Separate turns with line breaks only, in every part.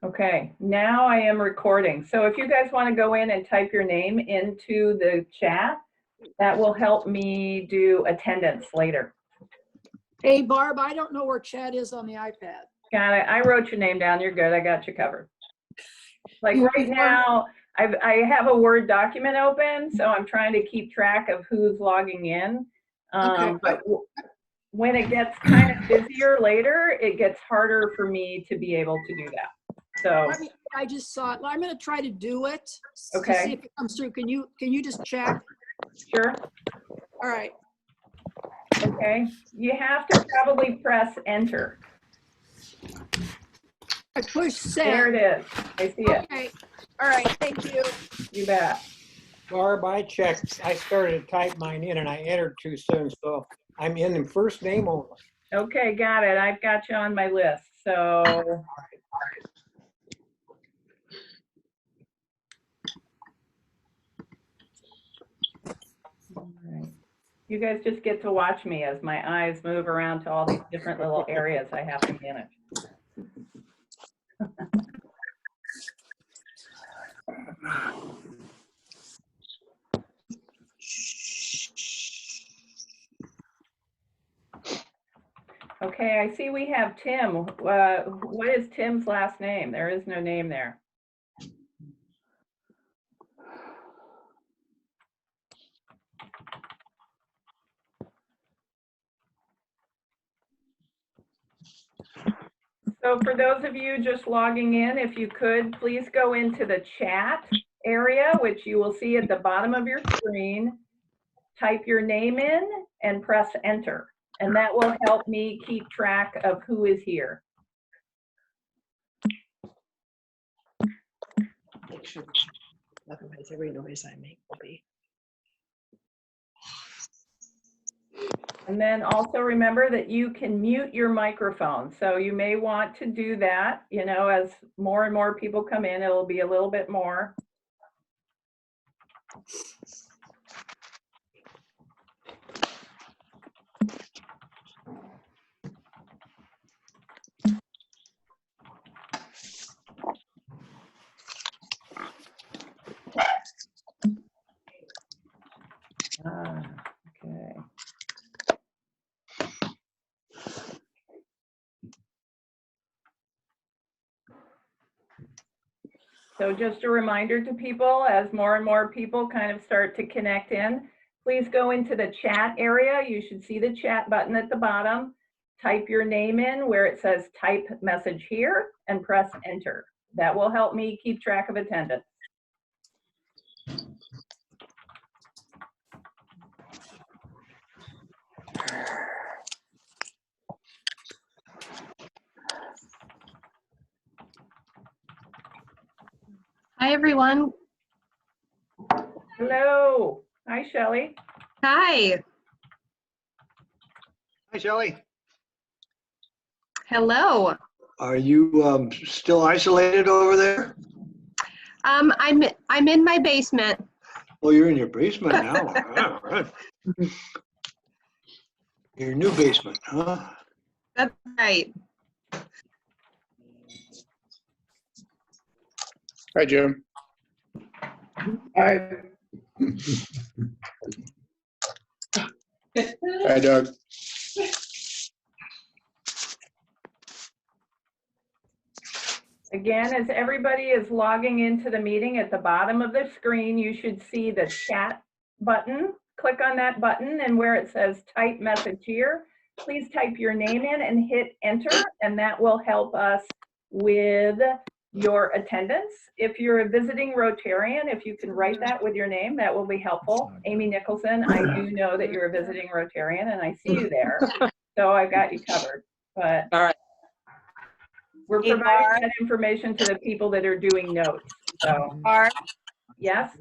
Okay, now I am recording. So if you guys want to go in and type your name into the chat, that will help me do attendance later.
Hey, Barb, I don't know where chat is on the iPad.
Got it. I wrote your name down. You're good. I got you covered. Like
You
right
prefer-
now, I have a Word document open, so I'm trying to keep track of who's logging in.
Okay.
But when it gets kind of busier later, it gets harder for me to be able to do that. So
I just saw it. I'm going to try to do it. To
Okay.
see if it comes through. Can you just check?
Sure.
All right.
Okay. You have to probably press enter.
I push send.
There it is. I see it.
Okay. All right. Thank you.
You bet.
Barb, I checked. I started to type mine in and I entered too soon, so I'm in the first name only.
Okay, got it. I've got you on my list. So all right. You guys just get to watch me as my eyes move around to all these different little areas I have to manage. Okay, I see we have Tim. What is Tim's last name? There is no name there. So for those of you just logging in, if you could, please go into the chat area, which you will see at the bottom of your screen. Type your name in and press enter. And that will help me keep track of who is here.
Otherwise, every noise I make will be.
And then also remember that you can mute your microphone. So you may want to do that, you know, as more and more people come in, it'll be a little bit more. Okay. So just a reminder to people, as more and more people kind of start to connect in, please go into the chat area. You should see the chat button at the bottom. Type your name in where it says type message here and press enter. That will help me keep track of attendance.
Hi, everyone.
Hello. Hi, Shelley.
Hi.
Hi, Shelley.
Hello.
Are you still isolated over there?
I'm in my basement.
Oh, you're in your basement now. All right. Your new basement, huh?
That's right.
Hi, Jim.
Hi.
Hi, Doug.
Again, as everybody is logging into the meeting, at the bottom of the screen, you should see the chat button. Click on that button, and where it says type message here, please type your name in and hit enter, and that will help us with your attendance. If you're a visiting Rotarian, if you can write that with your name, that will be helpful. Amy Nicholson, I do know that you're a visiting Rotarian, and I see you there, so I've got you covered. But
All right.
we're providing that information to the people that are doing notes. So,
Barb,
yes?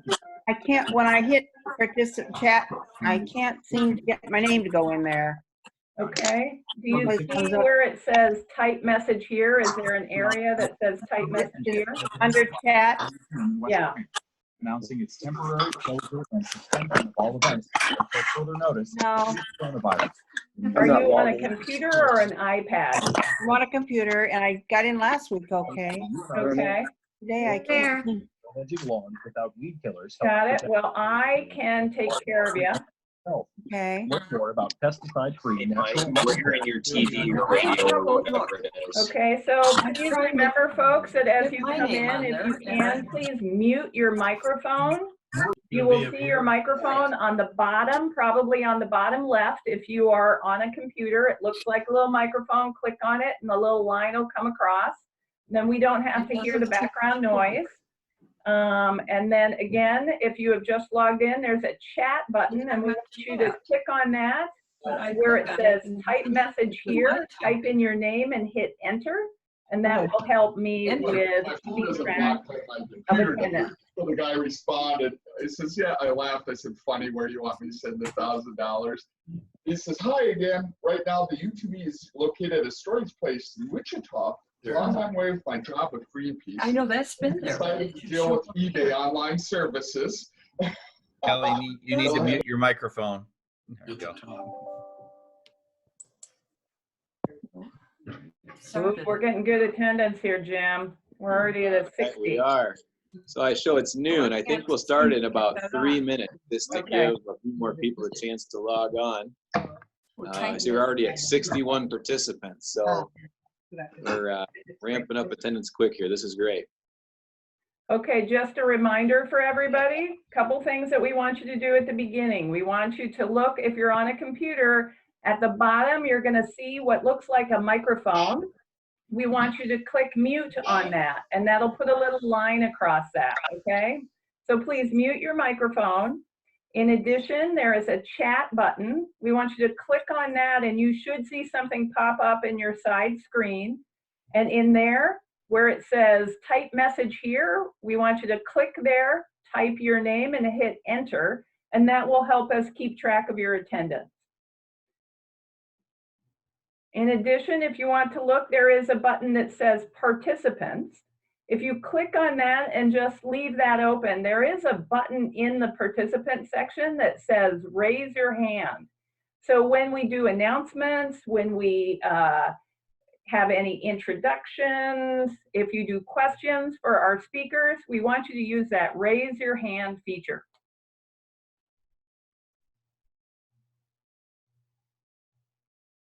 I can't, when I hit participant chat, I can't seem to get my name to go in there.
Okay. Do you see where it says type message here? Is there an area that says type message here?
Under chat,
Yeah.
announcing its temporary closure and suspension of all events until further notice
No.
of the coronavirus.
Are you on a computer or an iPad?
I'm on a computer and I got in last week, okay?
Okay,
Today I can't.
Managing lawns without weed killers.
got it. Well, I can take care of you.
Okay.
Learn more about pesticide-free natural.
We're hearing your TV or radio or whatever it is.
Okay, so please remember, folks, that as you come in, if you can, please mute your microphone. You will see your microphone on the bottom, probably on the bottom left. If you are on a computer, it looks like a little microphone. Click on it and the little line will come across. Then we don't have to hear the background noise. And then again, if you have just logged in, there's a chat button and we want you to click on that where it says type message here, type in your name and hit enter. And that will help me with keeping track of attendance.
So the guy responded, he says, yeah, I laughed. I said, funny, where do you want me to send the $1,000? He says, hi again. Right now, the U2B is located at a storage place in Wichita. On my way with my job with Greenpeace.
I know, that's been there.
Decided to deal with eBay online services.
Kelly, you need to mute your microphone. There you go.
Ooh, we're getting good attendance here, Jim. We're already at a 60.
We are. So I show it's noon. I think we'll start in about 3 minutes just to give a few more people a chance to log on. So we're already at 61 participants. So we're ramping up attendance quick here. This is great.
Okay, just a reminder for everybody, couple things that we want you to do at the beginning. We want you to look, if you're on a computer, at the bottom, you're gonna see what looks like a microphone. We want you to click mute on that, and that'll put a little line across that, okay? So please mute your microphone. In addition, there is a chat button. We want you to click on that, and you should see something pop up in your side screen. And in there, where it says type message here, we want you to click there, type your name, and hit enter, and that will help us keep track of your attendance. In addition, if you want to look, there is a button that says participants. If you click on that and just leave that open, there is a button in the participant section that says raise your hand. So when we do announcements, when we have any introductions, if you do questions for our speakers, we want you to use that raise your hand feature.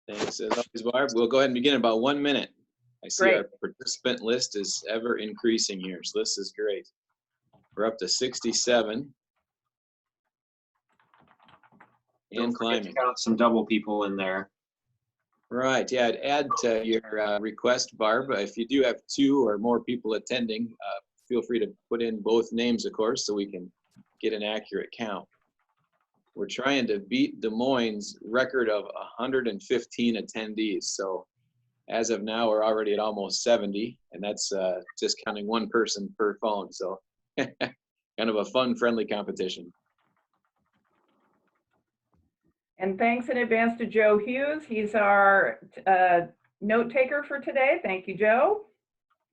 Thanks as always, Barb. We'll go ahead and begin in about 1 minute. I see
Great.
our participant list is ever increasing here, so this is great. We're up to 67 and climbing.
Got some double people in there.
Right, yeah, I'd add to your request, Barb, if you do have 2 or more people attending, feel free to put in both names, of course, so we can get an accurate count. We're trying to beat Des Moines' record of 115 attendees. So as of now, we're already at almost 70, and that's just counting one person per phone. So kind of a fun, friendly competition.
And thanks in advance to Joe Hughes. He's our note taker for today. Thank you, Joe.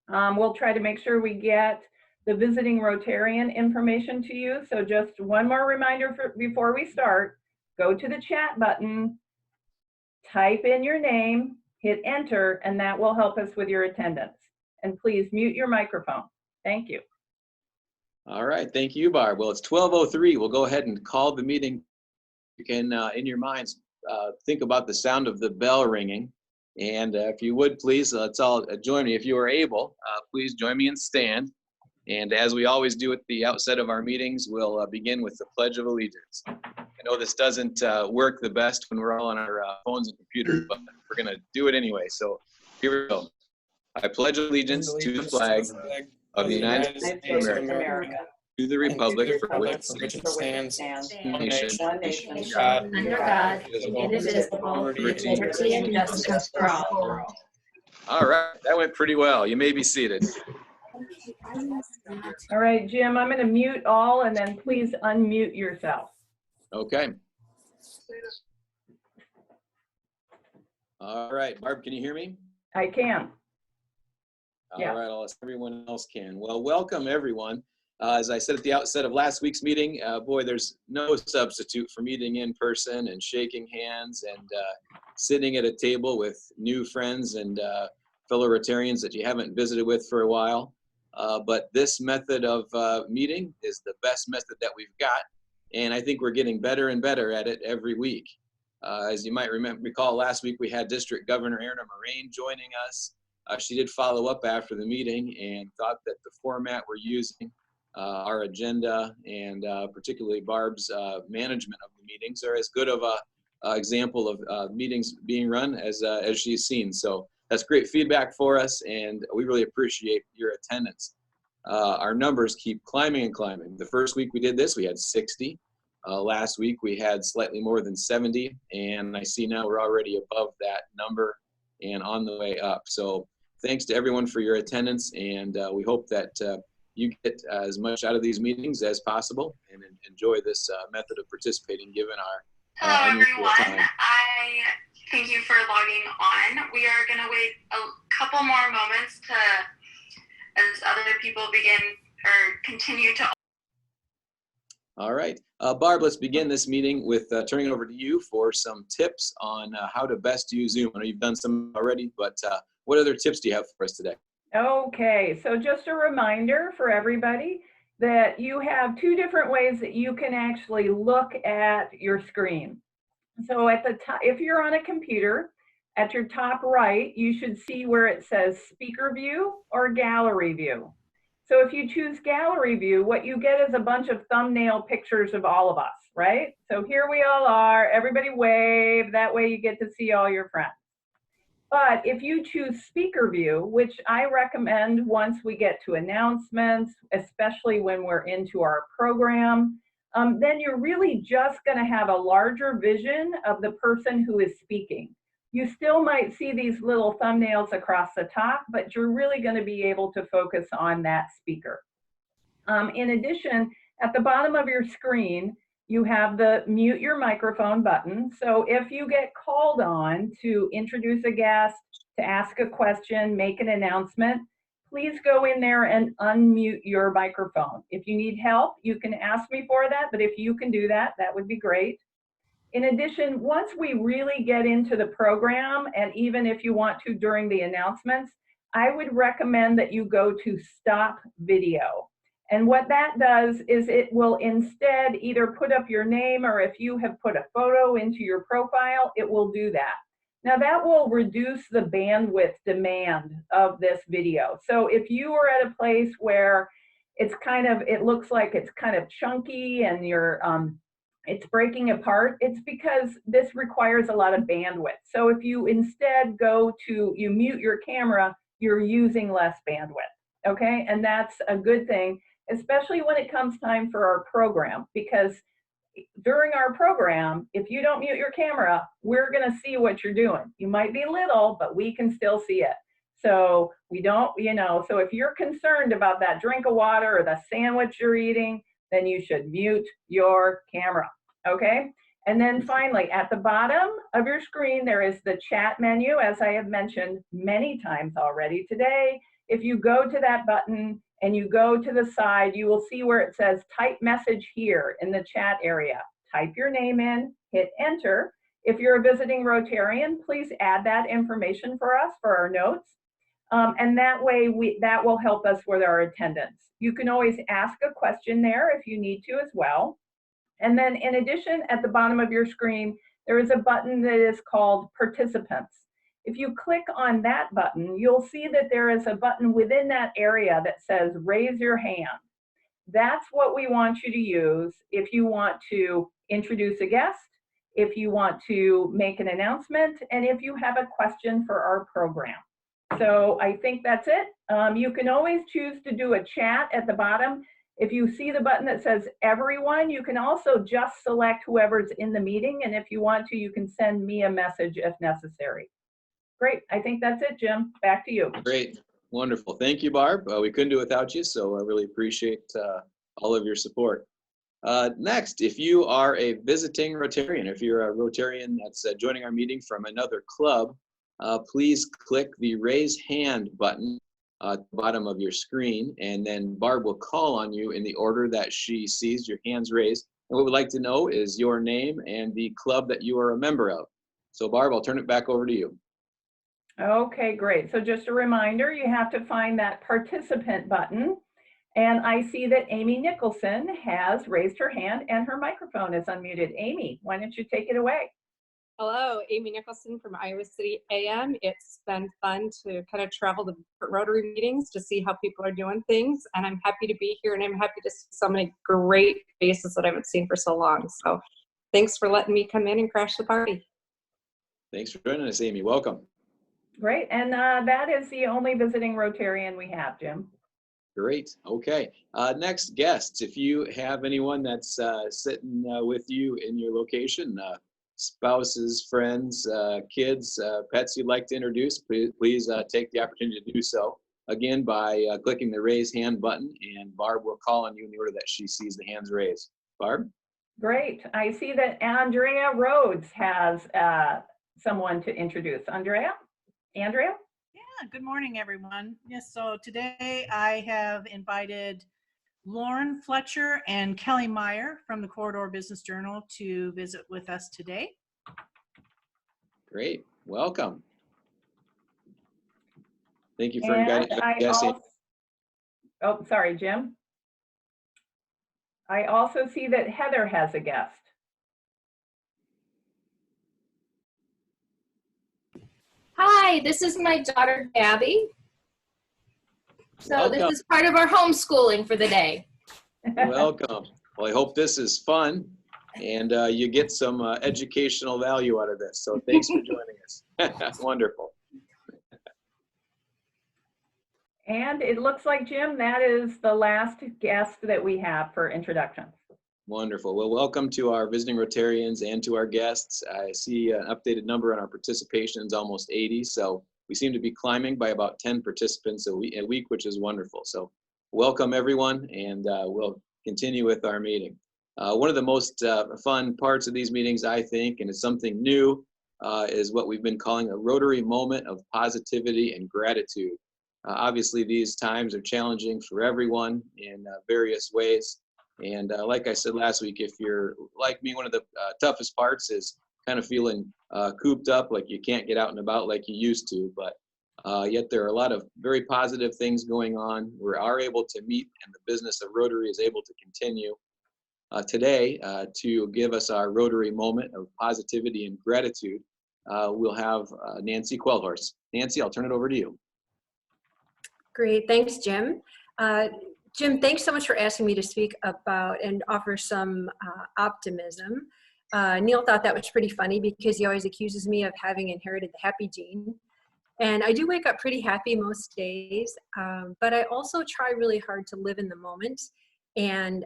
We'll try to make sure we get the visiting Rotarian information to you. So just one more reminder before we start, go to the chat button, type in your name, hit enter, and that will help us with your attendance. And please mute your microphone. Thank you.
All right, thank you, Barb. Well, it's 12:03. We'll go ahead and call the meeting. You can, in your minds, think about the sound of the bell ringing. And if you would, please, let's all join me. If you are able, please join me and stand. And as we always do at the outset of our meetings, we'll begin with the Pledge of Allegiance. I know this doesn't work the best when we're all on our phones and computers, but we're going to do it anyway. So here we go. I pledge allegiance to the flag of the United States of America, to the republic for which it stands, one nation,
Under God, indivisible, with liberty and justice for all.
All right, that went pretty well. You may be seated.
All right, Jim, I'm going to mute all and then please unmute yourself.
Okay. All right, Barb, can you hear me?
I can.
All
Yeah.
right, everyone else can. Well, welcome everyone. As I said at the outset of last week's meeting, boy, there's no substitute for meeting in person and shaking hands and sitting at a table with new friends and fellow Rotarians that you haven't visited with for a while. But this method of meeting is the best method that we've got. And I think we're getting better and better at it every week. As you might recall, last week we had District Governor Erna Moraine joining us. She did follow up after the meeting and thought that the format we're using, our agenda, and particularly Barb's management of the meetings are as good of a example of meetings being run as she's seen. So that's great feedback for us, and we really appreciate your attendance. Our numbers keep climbing and climbing. The first week we did this, we had 60. Last week we had slightly more than 70, and I see now we're already above that number and on the way up. So thanks to everyone for your attendance, and we hope that you get as much out of these meetings as possible and enjoy this method of participating given our
Hello,
unusual
everyone.
time.
I thank you for logging on. We are going to wait a couple more moments as other people begin or continue to.
All right, Barb, let's begin this meeting with turning it over to you for some tips on how to best use Zoom. I know you've done some already, but what other tips do you have for us today?
Okay, so just a reminder for everybody that you have two different ways that you can actually look at your screen. So at the top, if you're on a computer, at your top right, you should see where it says speaker view or gallery view. So if you choose gallery view, what you get is a bunch of thumbnail pictures of all of us, right? So here we all are, everybody wave, that way you get to see all your friends. But if you choose speaker view, which I recommend once we get to announcements, especially when we're into our program, then you're really just going to have a larger vision of the person who is speaking. You still might see these little thumbnails across the top, but you're really going to be able to focus on that speaker. In addition, at the bottom of your screen, you have the mute your microphone button. So if you get called on to introduce a guest, to ask a question, make an announcement, please go in there and unmute your microphone. If you need help, you can ask me for that, but if you can do that, that would be great. In addition, once we really get into the program, and even if you want to during the announcements, I would recommend that you go to stop video. And what that does is it will instead either put up your name, or if you have put a photo into your profile, it will do that. Now that will reduce the bandwidth demand of this video. So if you are at a place where it's it looks like it's kind of chunky and it's breaking apart, it's because this requires a lot of bandwidth. So if you instead you mute your camera, you're using less bandwidth, okay? And that's a good thing, especially when it comes time for our program, because during our program, if you don't mute your camera, we're gonna see what you're doing. You might be little, but we can still see it. So we don't, so if you're concerned about that drink of water or the sandwich you're eating, then you should mute your camera, okay? And then finally, at the bottom of your screen, there is the chat menu, as I have mentioned many times already today. If you go to that button and you go to the side, you will see where it says type message here in the chat area. Type your name in, hit enter. If you're a visiting Rotarian, please add that information for us for our notes. And that way, that will help us with our attendance. You can always ask a question there if you need to as well. And then in addition, at the bottom of your screen, there is a button that is called Participants. If you click on that button, you'll see that there is a button within that area that says Raise Your Hand. That's what we want you to use if you want to introduce a guest, if you want to make an announcement, and if you have a question for our program. So I think that's it. You can always choose to do a chat at the bottom. If you see the button that says everyone, you can also just select whoever's in the meeting. And if you want to, you can send me a message if necessary. Great. I think that's it, Jim. Back to you.
Great. Wonderful. Thank you, Barb. We couldn't do it without you, so I really appreciate all of your support. Next, if you are a visiting Rotarian, if you're a Rotarian that's joining our meeting from another club, please click the raise hand button at the bottom of your screen, and then Barb will call on you in the order that she sees your hands raised. And what we'd like to know is your name and the club that you are a member of. So Barb, I'll turn it back over to you.
Okay, great. So just a reminder, you have to find that participant button. And I see that Amy Nicholson has raised her hand and her microphone is unmuted. Amy, why don't you take it away?
Hello, Amy Nicholson from Iowa City AM. It's been fun to kind of travel to Rotary meetings to see how people are doing things. And I'm happy to be here, and I'm happy to see so many great faces that I haven't seen for so long. So thanks for letting me come in and crash the party.
Thanks for joining us, Amy. Welcome.
Great. And that is the only visiting Rotarian we have, Jim.
Great. Okay. Next guests, if you have anyone that's sitting with you in your location, spouses, friends, kids, pets you'd like to introduce, please take the opportunity to do so. Again, by clicking the raise hand button, and Barb will call on you in the order that she sees the hands raised. Barb?
Great. I see that Andrea Rhodes has someone to introduce. Andrea?
Yeah, good morning, everyone. Yes, so today I have invited Lauren Fletcher and Kelly Meyer from the Corridor Business Journal to visit with us today.
Great. Welcome. Thank you for inviting us.
Oh, sorry, Jim. I also see that Heather has a guest.
Hi, this is my daughter, Abby. So
Welcome.
this is part of our homeschooling for the day.
Welcome. Well, I hope this is fun and you get some educational value out of this. So thanks for joining us. Wonderful.
And it looks like, Jim, that is the last guest that we have for introductions.
Wonderful. Well, welcome to our visiting Rotarians and to our guests. I see an updated number on our participation is almost 80. So we seem to be climbing by about 10 participants a week, which is wonderful. So welcome everyone, and we'll continue with our meeting. One of the most fun parts of these meetings, I think, and it's something new, is what we've been calling a Rotary moment of positivity and gratitude. Obviously, these times are challenging for everyone in various ways. And like I said last week, if you're like me, one of the toughest parts is kind of feeling cooped up, like you can't get out and about like you used to. But yet there are a lot of very positive things going on. We are able to meet, and the business of Rotary is able to continue. Today, to give us our Rotary moment of positivity and gratitude, we'll have Nancy Quellhorst. Nancy, I'll turn it over to you.
Great, thanks, Jim. Jim, thanks so much for asking me to speak about and offer some optimism. Neil thought that was pretty funny because he always accuses me of having inherited the happy gene. And I do wake up pretty happy most days, but I also try really hard to live in the moment and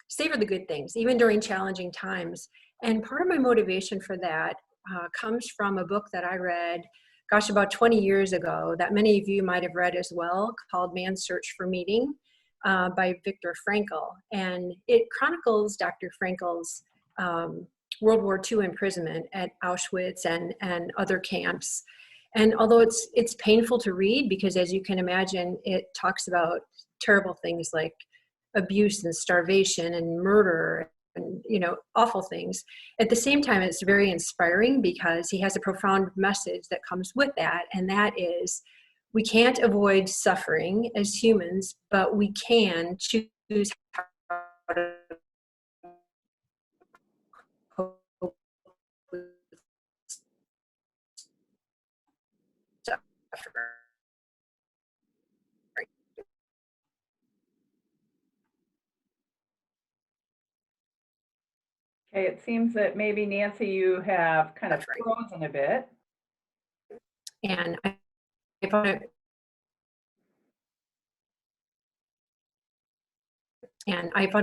savor the good things, even during challenging times. And part of my motivation for that comes from a book that I read, gosh, about 20 years ago, that many of you might have read as well, called Man's Search for Meaning by Viktor Frankl. And it chronicles Dr. Frankl's World War II imprisonment at Auschwitz and other camps. And although it's painful to read, because as you can imagine, it talks about terrible things like abuse and starvation and murder and, you know, awful things. At the same time, it's very inspiring because he has a profound message that comes with that. And that is, we can't avoid suffering as humans, but we can choose how to cope with suffering.
Okay, it seems that maybe, Nancy, you have kind of frozen a bit.
And I found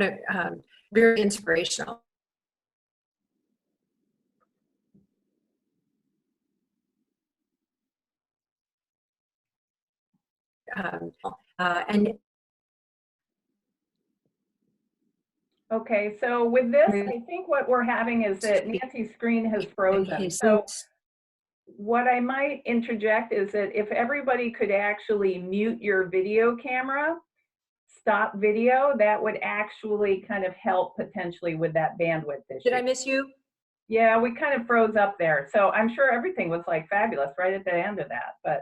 it, very inspirational. And
Okay, so with this, I think what we're having is that Nancy's screen has frozen. So what I might interject is that if everybody could actually mute your video camera, stop video, that would actually kind of help potentially with that bandwidth issue.
Did I miss you?
Yeah, we kind of froze up there. So I'm sure everything was like fabulous right at the end of that. But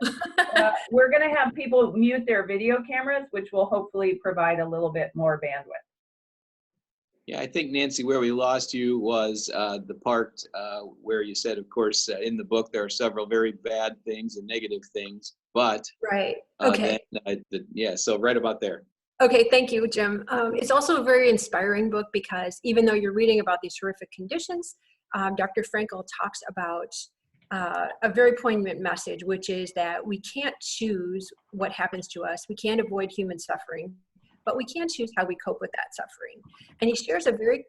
we're going to have people mute their video cameras, which will hopefully provide a little bit more bandwidth.
Yeah, I think, Nancy, where we lost you was the part where you said, of course, in the book, there are several very bad things and negative things, but
Right. Okay.
Yeah, so right about there.
Okay, thank you, Jim. It's also a very inspiring book because even though you're reading about these horrific conditions, Dr. Frankel talks about a very poignant message, which is that we can't choose what happens to us. We can't avoid human suffering, but we can choose how we cope with that suffering. And he shares a very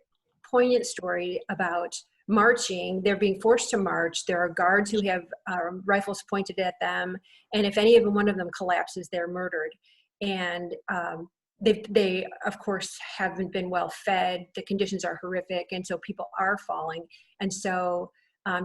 poignant story about marching. They're being forced to march. There are guards who have rifles pointed at them, and if any of one of them collapses, they're murdered. And they of course haven't been well fed. The conditions are horrific, and so people are falling. And so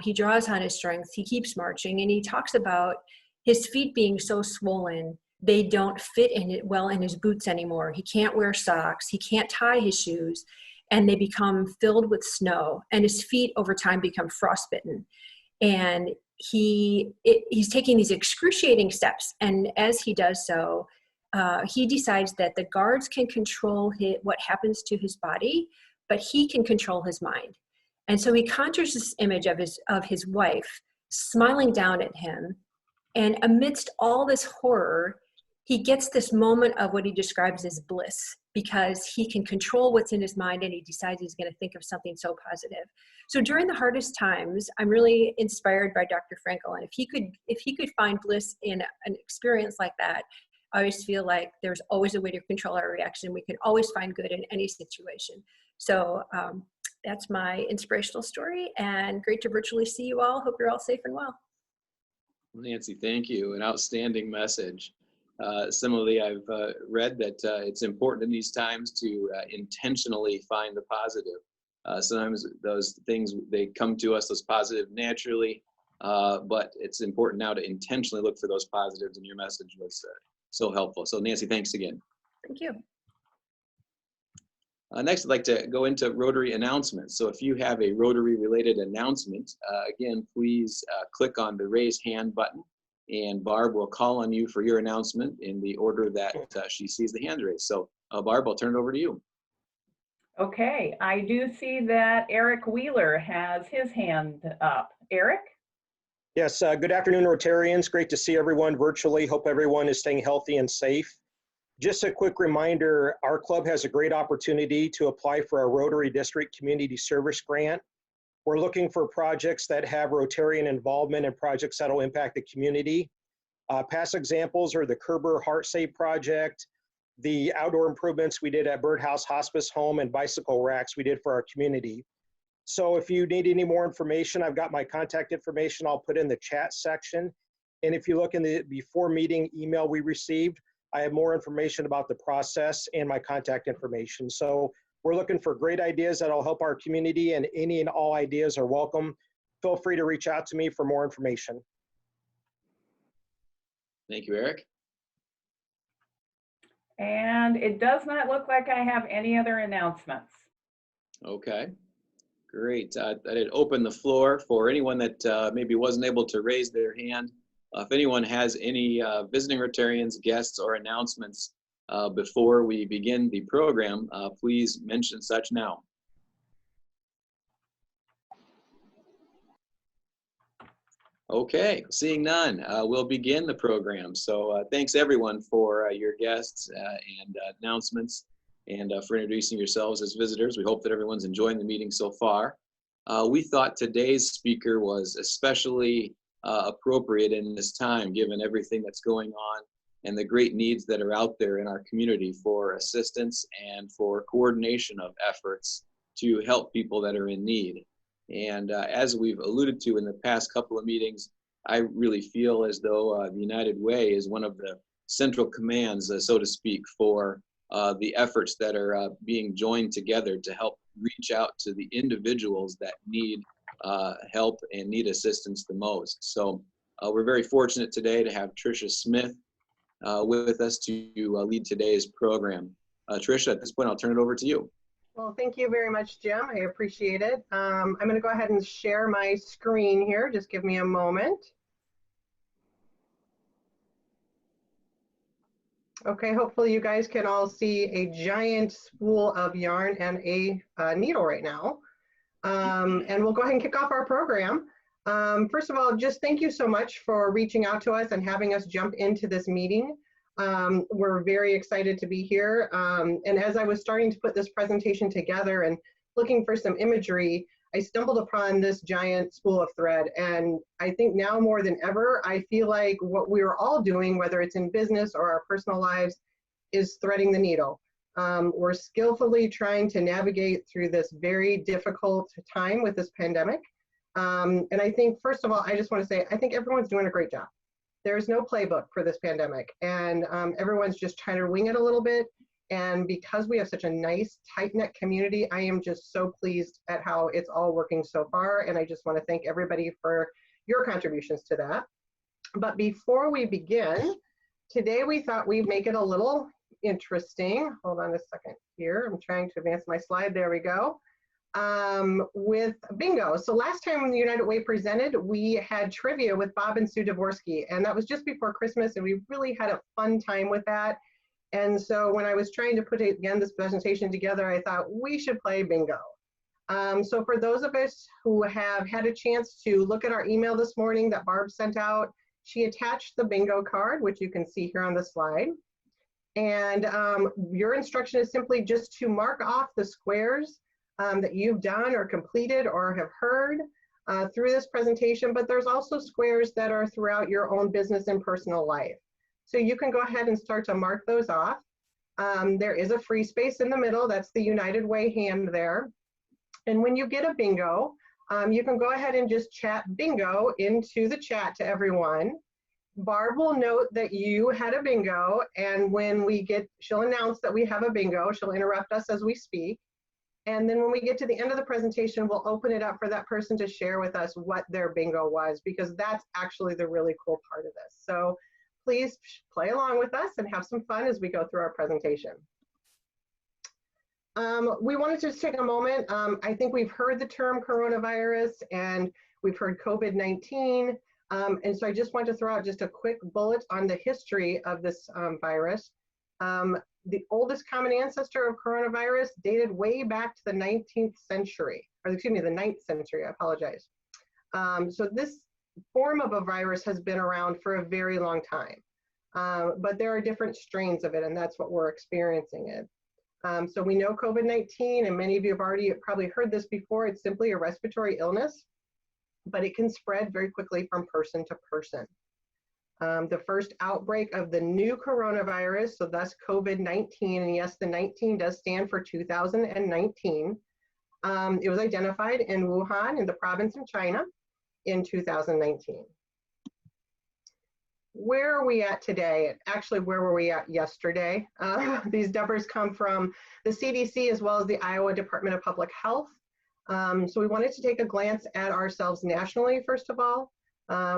he draws on his strength. He keeps marching, and he talks about his feet being so swollen they don't fit in it well in his boots anymore. He can't wear socks. He can't tie his shoes, and they become filled with snow. And his feet over time become frostbitten. And he's taking these excruciating steps. And as he does so, he decides that the guards can control what happens to his body, but he can control his mind. And so he conjures this image of his wife smiling down at him. And amidst all this horror, he gets this moment of what he describes as bliss, because he can control what's in his mind and he decides he's going to think of something so positive. So during the hardest times, I'm really inspired by Dr. Frankel. And if he could find bliss in an experience like that, I always feel like there's always a way to control our reaction. We can always find good in any situation. So that's my inspirational story, and great to virtually see you all. Hope you're all safe and well.
Nancy, thank you. An outstanding message. Similarly, I've read that it's important in these times to intentionally find the positive. Sometimes those things, they come to us as positive naturally, but it's important now to intentionally look for those positives, and your message was so helpful. So Nancy, thanks again.
Thank you.
Next, I'd like to go into Rotary announcements. So if you have a Rotary related announcement, again, please click on the raise hand button, and Barb will call on you for your announcement in the order that she sees the hand raised. So Barb, I'll turn it over to you.
Okay, I do see that Eric Wheeler has his hand up. Eric?
Yes, good afternoon, Rotarians. Great to see everyone virtually. Hope everyone is staying healthy and safe. Just a quick reminder, our club has a great opportunity to apply for our Rotary District Community Service Grant. We're looking for projects that have Rotarian involvement and projects that will impact the community. Past examples are the Kerber Heart Save Project, the outdoor improvements we did at Birdhouse Hospice Home, and bicycle racks we did for our community. So if you need any more information, I've got my contact information I'll put in the chat section. And if you look in the before meeting email we received, I have more information about the process and my contact information. So we're looking for great ideas that'll help our community, and any and all ideas are welcome. Feel free to reach out to me for more information.
Thank you, Eric.
And it does not look like I have any other announcements.
Okay, great. I did open the floor for anyone that maybe wasn't able to raise their hand. If anyone has any visiting Rotarians, guests, or announcements before we begin the program, please mention such now. Okay, seeing none, we'll begin the program. So thanks everyone for your guests and announcements, and for introducing yourselves as visitors. We hope that everyone's enjoying the meeting so far. We thought today's speaker was especially appropriate in this time, given everything that's going on and the great needs that are out there in our community for assistance and for coordination of efforts to help people that are in need. And as we've alluded to in the past couple of meetings, I really feel as though the United Way is one of the central commands, so to speak, for the efforts that are being joined together to help reach out to the individuals that need help and need assistance the most. So we're very fortunate today to have Tricia Smith with us to lead today's program. Tricia, at this point, I'll turn it over to you.
Well, thank you very much, Jim. I appreciate it. I'm going to go ahead and share my screen here. Just give me a moment. Okay, hopefully you guys can all see a giant spool of yarn and a needle right now. And we'll go ahead and kick off our program. First of all, just thank you so much for reaching out to us and having us jump into this meeting. We're very excited to be here. And as I was starting to put this presentation together and looking for some imagery, I stumbled upon this giant spool of thread. And I think now more than ever, I feel like what we're all doing, whether it's in business or our personal lives, is threading the needle. We're skillfully trying to navigate through this very difficult time with this pandemic. And I think, first of all, I just want to say, I think everyone's doing a great job. There's no playbook for this pandemic, and everyone's just trying to wing it a little bit. And because we have such a nice, tight-knit community, I am just so pleased at how it's all working so far. And I just want to thank everybody for your contributions to that. But before we begin, today we thought we'd make it a little interesting. Hold on a second here. I'm trying to advance my slide. There we go. With bingo. So last time when the United Way presented, we had trivia with Bob and Sue Dvorsky, and that was just before Christmas, and we really had a fun time with that. And so when I was trying to put again this presentation together, I thought we should play bingo. So for those of us who have had a chance to look at our email this morning that Barb sent out, she attached the bingo card, which you can see here on the slide. And your instruction is simply just to mark off the squares that you've done or completed or have heard through this presentation, but there's also squares that are throughout your own business and personal life. So you can go ahead and start to mark those off. There is a free space in the middle. That's the United Way hand there. And when you get a bingo, you can go ahead and just chat bingo into the chat to everyone. Barb will note that you had a bingo, and when we get, she'll announce that we have a bingo. She'll interrupt us as we speak. And then when we get to the end of the presentation, we'll open it up for that person to share with us what their bingo was, because that's actually the really cool part of this. So please play along with us and have some fun as we go through our presentation. We wanted to just take a moment. I think we've heard the term coronavirus and we've heard COVID-19. And so I just want to throw out just a quick bullet on the history of this virus. The oldest common ancestor of coronavirus dated way back to the 19th century, or excuse me, the 9th century, I apologize. So this form of a virus has been around for a very long time, but there are different strains of it, and that's what we're experiencing it. So we know COVID-19, and many of you have already probably heard this before, it's simply a respiratory illness, but it can spread very quickly from person to person. The first outbreak of the new coronavirus, so thus COVID-19, and yes, the 19 does stand for 2019. It was identified in Wuhan, in the province in China, in 2019. Where are we at today? Actually, where were we at yesterday? These numbers come from the CDC as well as the Iowa Department of Public Health. So we wanted to take a glance at ourselves nationally, first of all.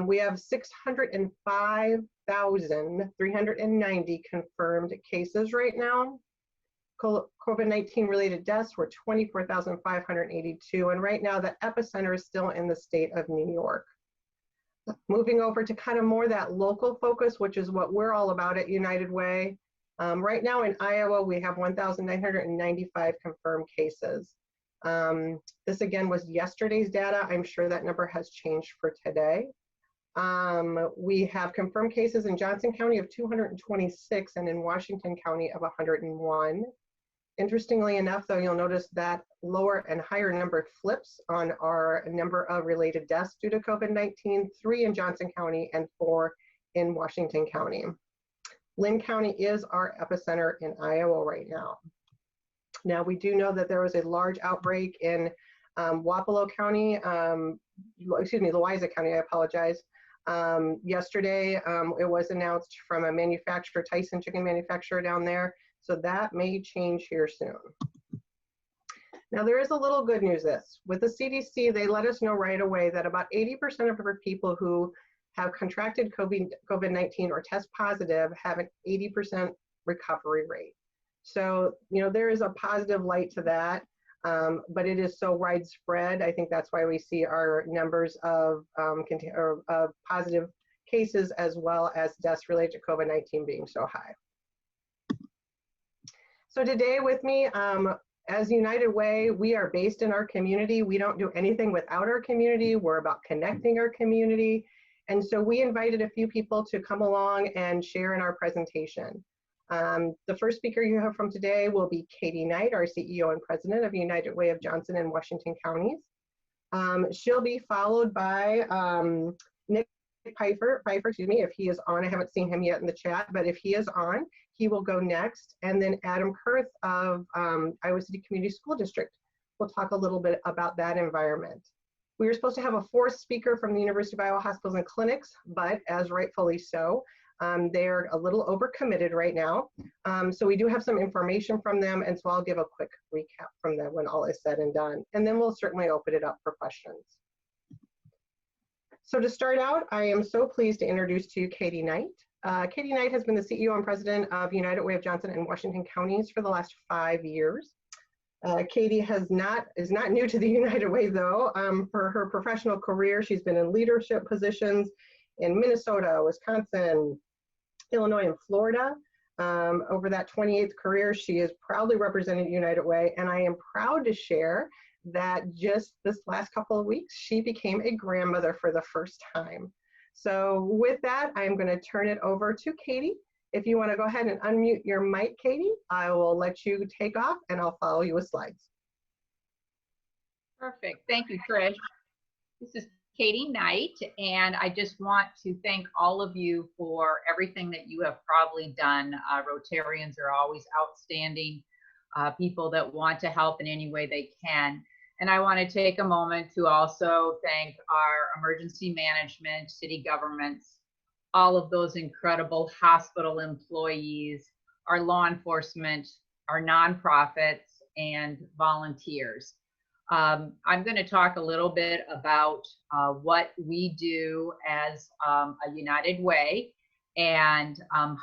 We have 605,390 confirmed cases right now. COVID-19 related deaths were 24,582, and right now the epicenter is still in the state of New York. Moving over to kind of more that local focus, which is what we're all about at United Way. Right now in Iowa, we have 1,995 confirmed cases. This again was yesterday's data. I'm sure that number has changed for today. We have confirmed cases in Johnson County of 226 and in Washington County of 101. Interestingly enough, though, you'll notice that lower and higher number flips on our number of related deaths due to COVID-19, 3 in Johnson County and 4 in Washington County. Lynn County is our epicenter in Iowa right now. Now, we do know that there was a large outbreak in Wapello County, excuse me, Louisa County, I apologize. Yesterday, it was announced from a manufacturer, Tyson chicken manufacturer down there. So that may change here soon. Now, there is a little good news this. With the CDC, they let us know right away that about 80% of our people who have contracted COVID-19 or test positive have an 80% recovery rate. So, you know, there is a positive light to that, but it is so widespread. I think that's why we see our numbers of positive cases as well as deaths related to COVID-19 being so high. So today with me, as United Way, we are based in our community. We don't do anything without our community. We're about connecting our community. And so we invited a few people to come along and share in our presentation. The first speaker you have from today will be Katie Knight, our CEO and President of United Way of Johnson and Washington Counties. She'll be followed by Nick Pfeiffer, excuse me, if he is on. I haven't seen him yet in the chat, but if he is on, he will go next. And then Adam Kurth of Iowa City Community School District will talk a little bit about that environment. We were supposed to have a fourth speaker from the University of Iowa Hospitals and Clinics, but as rightfully so, they're a little overcommitted right now. So we do have some information from them, and so I'll give a quick recap from them when all is said and done. And then we'll certainly open it up for questions. So to start out, I am so pleased to introduce to you Katie Knight. Katie Knight has been the CEO and President of United Way of Johnson and Washington Counties for the last 5 years. Katie is not new to the United Way though. For her professional career, she's been in leadership positions in Minnesota, Wisconsin, Illinois, and Florida. Over that 28th career, she has proudly represented United Way, and I am proud to share that just this last couple of weeks, she became a grandmother for the first time. So with that, I'm going to turn it over to Katie. If you want to go ahead and unmute your mic, Katie, I will let you take off and I'll follow you with slides.
Perfect. Thank you, Trish. This is Katie Knight, and I just want to thank all of you for everything that you have probably done. Rotarians are always outstanding people that want to help in any way they can. And I want to take a moment to also thank our emergency management, city governments, all of those incredible hospital employees, our law enforcement, our nonprofits, and volunteers. I'm going to talk a little bit about what we do as a United Way and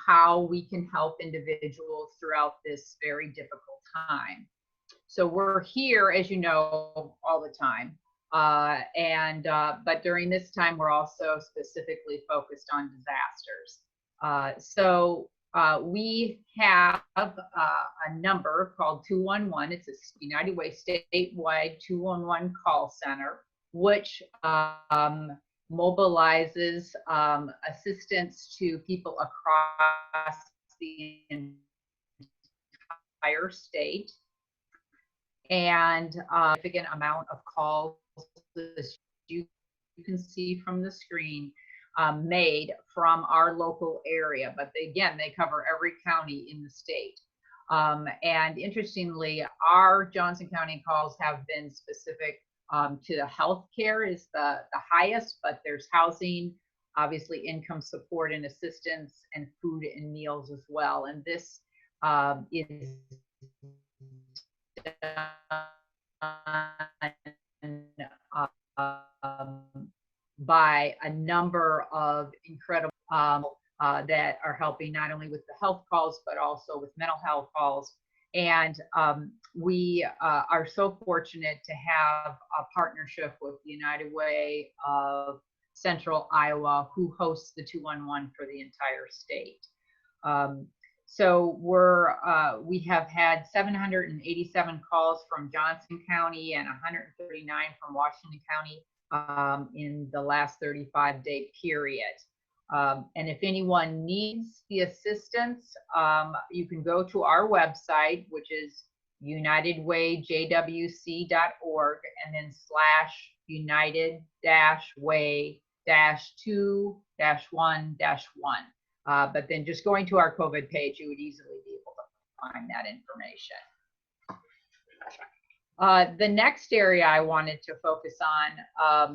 how we can help individuals throughout this very difficult time. So we're here, as you know, all the time. But during this time, we're also specifically focused on disasters. We have a number called 211. It's a United Way statewide 211 call center, which mobilizes assistance to people across the entire state. And a significant amount of calls, as you can see from the screen, made from our local area. But again, they cover every county in the state. And interestingly, our Johnson County calls have been specific to the healthcare is the highest, but there's housing, obviously income support and assistance, and food and meals as well. And this is by a number of incredible that are helping not only with the health calls, but also with mental health calls. And we are so fortunate to have a partnership with the United Way of Central Iowa, who hosts the 211 for the entire state. So we have had 787 calls from Johnson County and 139 from Washington County in the last 35-day period. And if anyone needs the assistance, you can go to our website, which is unitedwayjwc.org, and then /united-way-2-1-1. But then just going to our COVID page, you would easily be able to find that information. The next area I wanted to focus on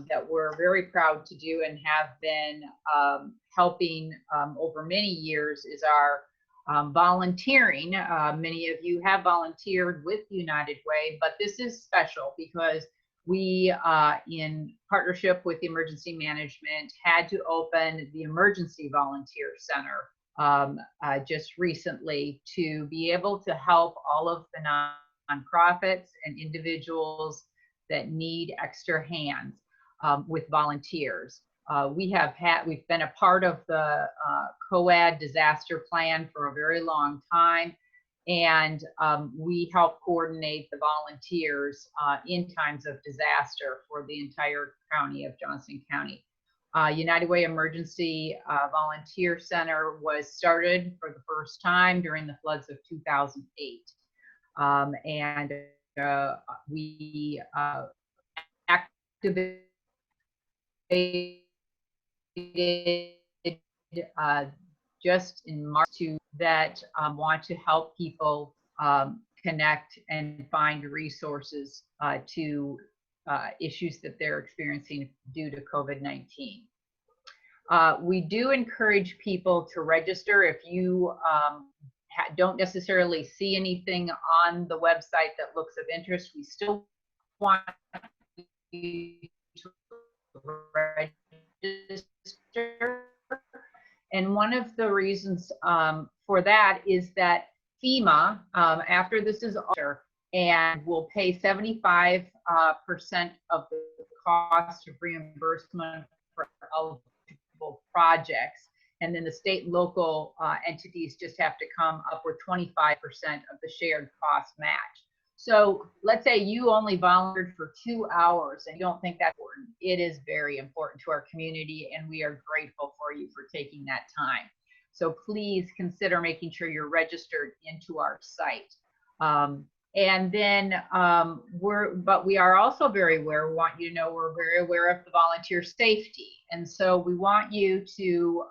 that we're very proud to do and have been helping over many years is our Volunteering, many of you have volunteered with United Way, but this is special because we, in partnership with Emergency Management, had to open the Emergency Volunteer Center just recently to be able to help all of the nonprofits and individuals that need extra hands with volunteers. We've been a part of the COAD disaster plan for a very long time, and we help coordinate the volunteers in times of disaster for the entire county of Johnson County. United Way Emergency Volunteer Center was started for the first time during the floods of 2008. And we activated just in March that want to help people connect and find resources to issues that they're experiencing due to COVID-19. We do encourage people to register. If you don't necessarily see anything on the website that looks of interest, we still want you to register. And one of the reasons for that is that FEMA, after this is over, and will pay 75% of the cost of reimbursement for eligible projects. And then the state and local entities just have to come up with 25% of the shared cost match. So let's say you only volunteered for 2 hours and you don't think that's important. It is very important to our community, and we are grateful for you for taking that time. So please consider making sure you're registered into our site. And then we are also very aware, we want you to know we're very aware of the volunteer safety. And so we want you to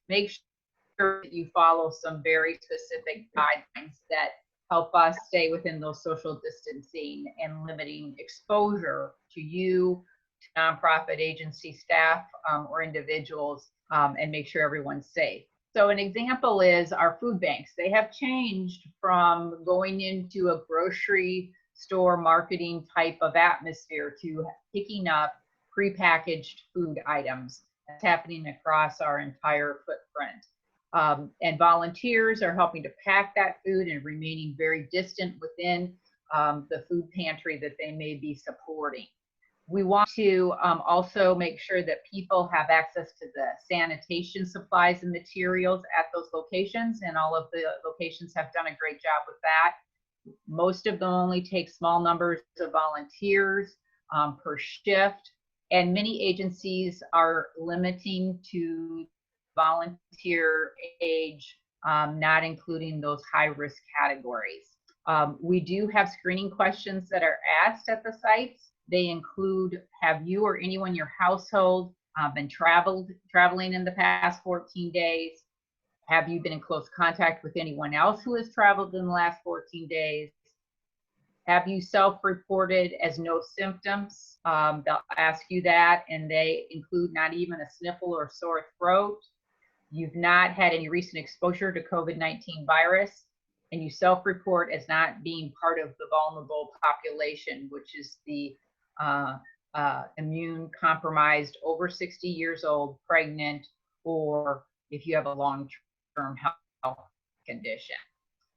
make sure that you follow some very specific guidelines that help us stay within those social distancing and limiting exposure to you, to nonprofit agency staff or individuals, and make sure everyone's safe. So an example is our food banks. They have changed from going into a grocery store marketing type of atmosphere to picking up prepackaged food items. That's happening across our entire footprint. And volunteers are helping to pack that food and remaining very distant within the food pantry that they may be supporting. We want to also make sure that people have access to the sanitation supplies and materials at those locations, and all of the locations have done a great job with that. Most of them only take small numbers of volunteers per shift, and many agencies are limiting to volunteer age, not including those high-risk categories. We do have screening questions that are asked at the sites. They include, have you or anyone in your household been traveling in the past 14 days? Have you been in close contact with anyone else who has traveled in the last 14 days? Have you self-reported as no symptoms? They'll ask you that, and they include not even a sniffle or sore throat. You've not had any recent exposure to COVID-19 virus, and you self-report as not being part of the vulnerable population, which is the immune compromised, over 60 years old, pregnant, or if you have a long-term health condition.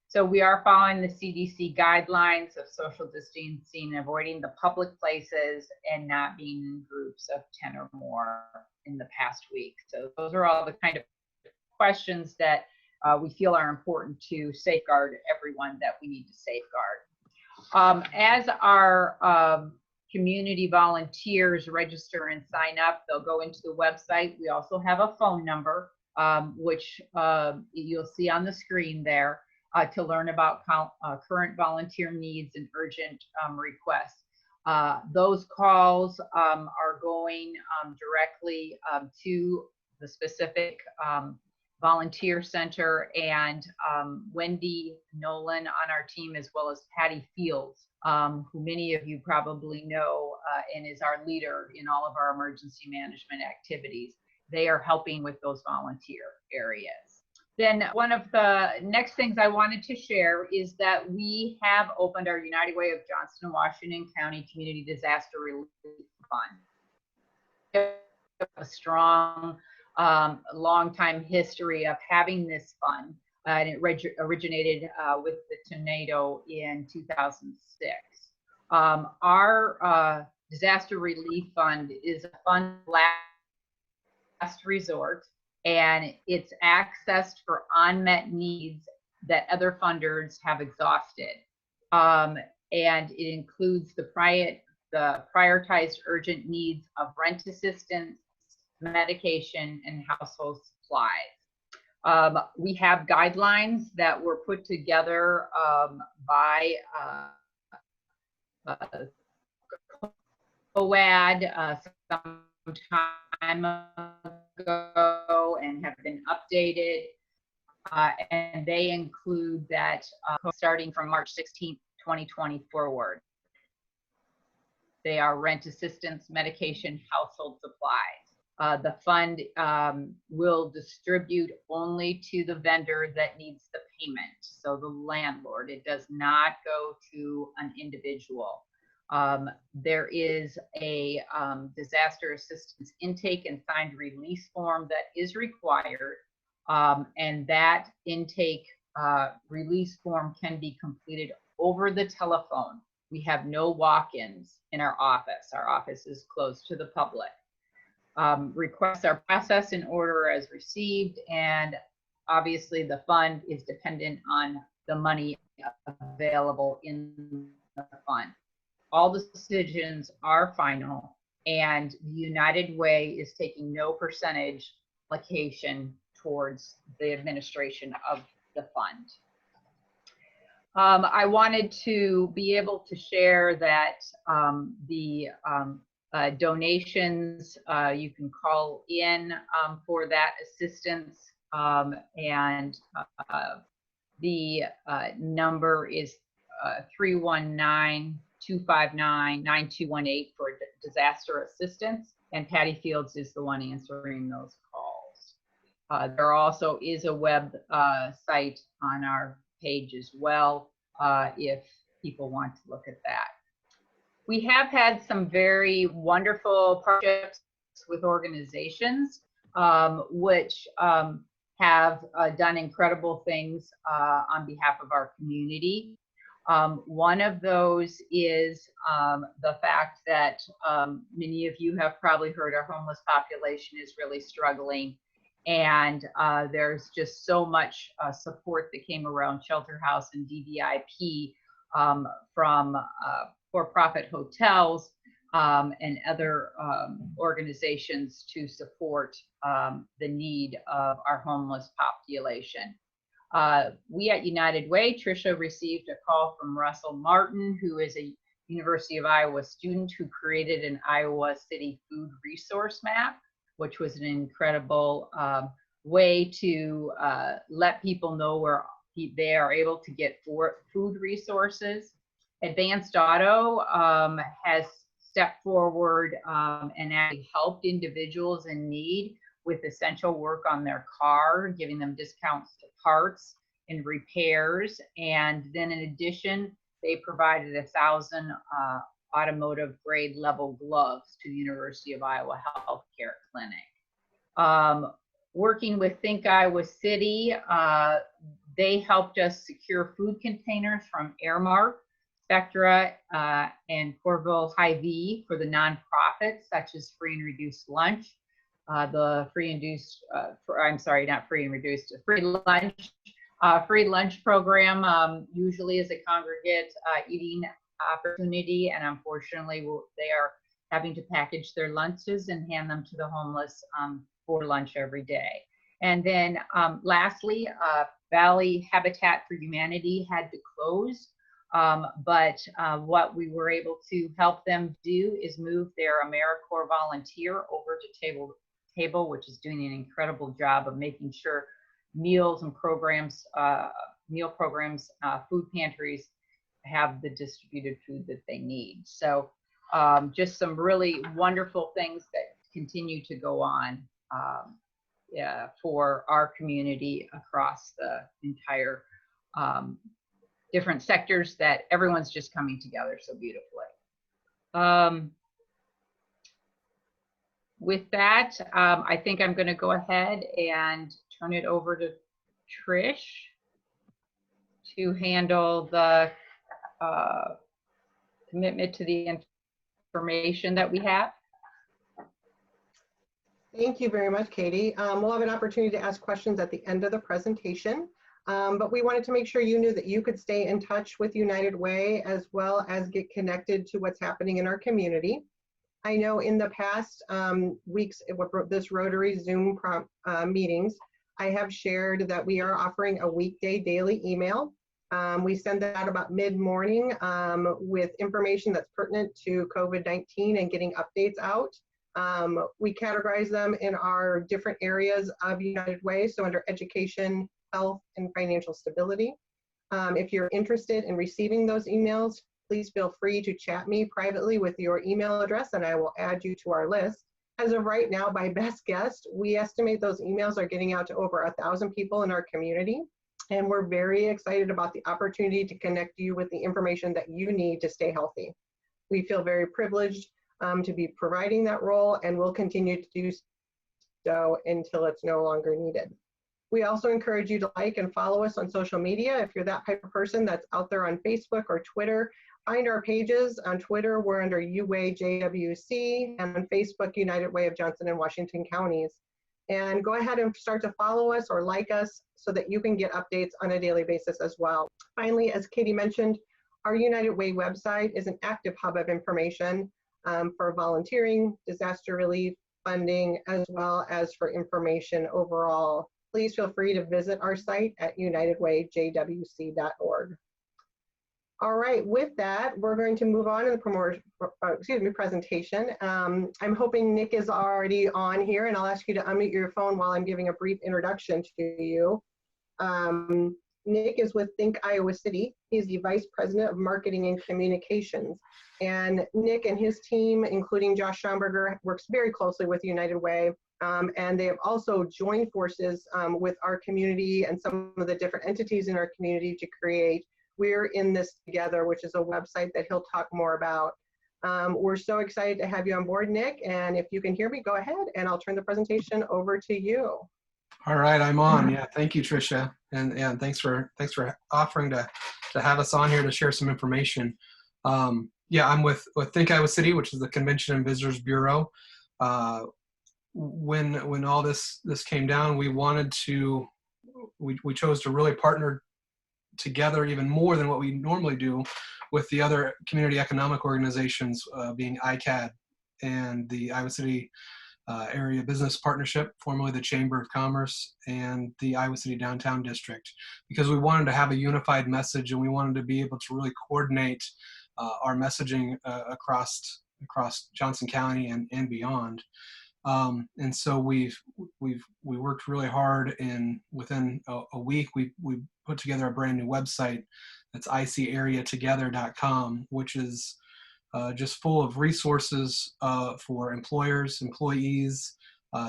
So we are following the CDC guidelines of social distancing, avoiding the public places, and not being in groups of 10 or more in the past week. So those are all the kind of questions that we feel are important to safeguard everyone that we need to safeguard. As our community volunteers register and sign up, they'll go into the website. We also have a phone number, which you'll see on the screen there, to learn about current volunteer needs and urgent requests. Those calls are going directly to the specific volunteer center, and Wendy Nolan on our team, as well as Patty Fields, who many of you probably know and is our leader in all of our emergency management activities. They are helping with those volunteer areas. Then one of the next things I wanted to share is that we have opened our United Way of Johnston and Washington County Community Disaster Relief Fund. We have a strong, long-time history of having this fund, and it originated with the tornado in 2006. Our disaster relief fund is a fund of last resort, and it's accessed for unmet needs that other funders have exhausted. And it includes the prioritized urgent needs of rent assistance, medication, and household supplies. We have guidelines that were put together by COAD some time ago and have been updated. And they include that starting from March 16th, 2020 forward. They are rent assistance, medication, household supplies. The fund will distribute only to the vendor that needs the payment, so the landlord. It does not go to an individual. There is a disaster assistance intake and signed release form that is required, and that intake release form can be completed over the telephone. We have no walk-ins in our office. Our office is closed to the public. Requests are processed in order as received, and obviously the fund is dependent on the money available in the fund. All the decisions are final, and United Way is taking no percentage allocation towards the administration of the fund. I wanted to be able to share that the donations, you can call in for that assistance, and the number is 319-259-9218 for disaster assistance, and Patty Fields is the one answering those calls. There also is a web site on our page as well, if people want to look at that. We have had some very wonderful partnerships with organizations, which have done incredible things on behalf of our community. One of those is the fact that many of you have probably heard our homeless population is really struggling, and there's just so much support that came around Shelter House and DVIP from for-profit hotels and other organizations to support the need of our homeless population. We at United Way, Tricia received a call from Russell Martin, who is a University of Iowa student who created an Iowa City food resource map, which was an incredible way to let people know where they are able to get food resources. Advanced Auto has stepped forward and actually helped individuals in need with essential work on their car, giving them discounts to parts and repairs. And then in addition, they provided 1,000 automotive grade level gloves to the University of Iowa Healthcare Clinic. Working with Think Iowa City, they helped us secure food containers from Airmark, Spectra, and Corville Hy-Vee for the nonprofits such as Free and Reduced Lunch. The free lunch program usually is a congregate eating opportunity, and unfortunately they are having to package their lunches and hand them to the homeless for lunch every day. And then lastly, Valley Habitat for Humanity had to close, but what we were able to help them do is move their AmeriCorps volunteer over to Table, which is doing an incredible job of making sure meals and programs, food pantries have the distributed food that they need. So just some really wonderful things that continue to go on for our community across the entire different sectors that everyone's just coming together so beautifully. With that, I think I'm going to go ahead and turn it over to Trish to handle the commitment to the information that we have.
Thank you very much, Katie. We'll have an opportunity to ask questions at the end of the presentation, but we wanted to make sure you knew that you could stay in touch with United Way as well as get connected to what's happening in our community. I know in the past weeks with this Rotary Zoom meetings, I have shared that we are offering a weekday daily email. We send that out about mid-morning with information that's pertinent to COVID-19 and getting updates out. We categorize them in our different areas of United Way, so under education, health, and financial stability. If you're interested in receiving those emails, please feel free to chat me privately with your email address and I will add you to our list. As of right now, by best guess, we estimate those emails are getting out to over 1,000 people in our community. And we're very excited about the opportunity to connect you with the information that you need to stay healthy. We feel very privileged to be providing that role and will continue to do so until it's no longer needed. We also encourage you to like and follow us on social media. If you're that type of person that's out there on Facebook or Twitter, find our pages. On Twitter, we're under UWayJWC, and on Facebook, United Way of Johnson and Washington Counties. And go ahead and start to follow us or like us so that you can get updates on a daily basis as well. Finally, as Katie mentioned, our United Way website is an active hub of information for volunteering, disaster relief, funding, as well as for information overall. Please feel free to visit our site at unitedwayjwc.org. All right, with that, we're going to move on in the presentation. I'm hoping Nick is already on here, and I'll ask you to unmute your phone while I'm giving a brief introduction to you. Nick is with Think Iowa City. He's the Vice President of Marketing and Communications. And Nick and his team, including Josh Schomburger, works very closely with United Way. And they have also joined forces with our community and some of the different entities in our community to create We're in This Together, which is a website that he'll talk more about. We're so excited to have you on board, Nick. And if you can hear me, go ahead and I'll turn the presentation over to you.
All right, I'm on. Yeah, thank you, Tricia, and thanks for offering to have us on here to share some information. Yeah, I'm with Think Iowa City, which is the Convention and Visitors Bureau. When all this came down, we chose to really partner together even more than what we normally do with the other community economic organizations, being ICAD and the Iowa City Area Business Partnership, formerly the Chamber of Commerce, and the Iowa City Downtown District, because we wanted to have a unified message and we wanted to be able to really coordinate our messaging across Johnson County and beyond. And so we worked really hard, and within a week we put together a brand new website that's icareatogether.com, which is just full of resources for employers, employees,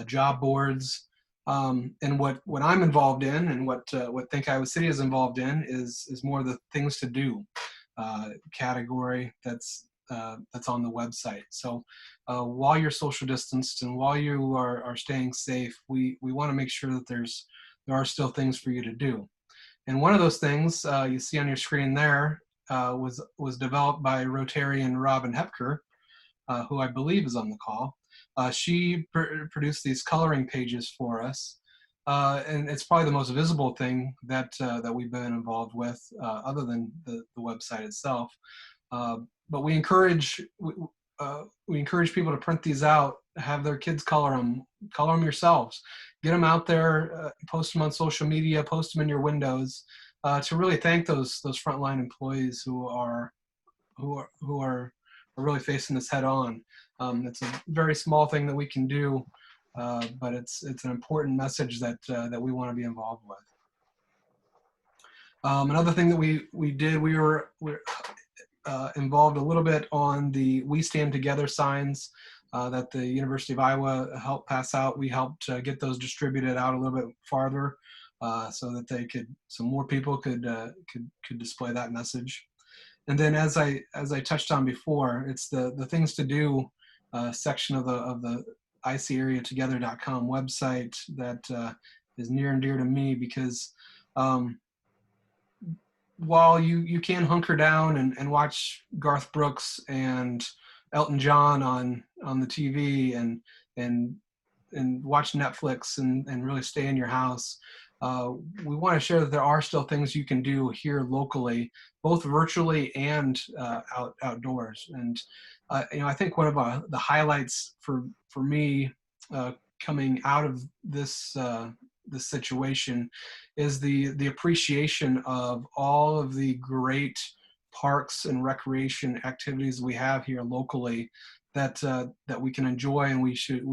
job boards, and what I'm involved in, and what Think Iowa City is involved in is more of the things to do category that's on the website. So while you're social distanced and while you are staying safe, we want to make sure that there are still things for you to do. And one of those things you see on your screen there was developed by Rotarian Robin Hepker, who I believe is on the call. She produced these coloring pages for us, and it's probably the most visible thing that we've been involved with, other than the website itself. But we encourage people to print these out, have their kids color them yourselves, get them out there, post them on social media, post them in your windows, to really thank those frontline employees who are really facing this head on. It's a very small thing that we can do, but it's an important message that we want to be involved with. Another thing that we did, we were involved a little bit on the We Stand Together signs that the University of Iowa helped pass out. We helped get those distributed out a little bit farther so that so more people could display that message. And then as I touched on before, it's the things to do section of the icareatogether.com website that is near and dear to me, because while you can hunker down and watch Garth Brooks and Elton John on the TV and watch Netflix and really stay in your house, we want to share that there are still things you can do here locally, both virtually and outdoors. And I think one of the highlights for me coming out of this situation is the appreciation of all of the great parks and recreation activities we have here locally that we can enjoy, and we should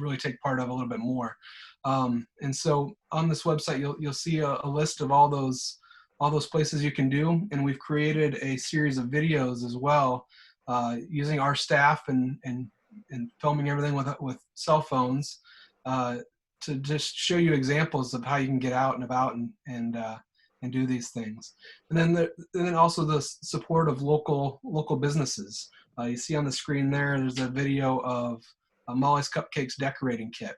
really take part of a little bit more. And so on this website, you'll see a list of all those places you can do, and we've created a series of videos as well, using our staff and filming everything with cell phones to just show you examples of how you can get out and about and do these things. And then also the support of local businesses. You see on the screen there's a video of Molly's Cupcakes decorating kit.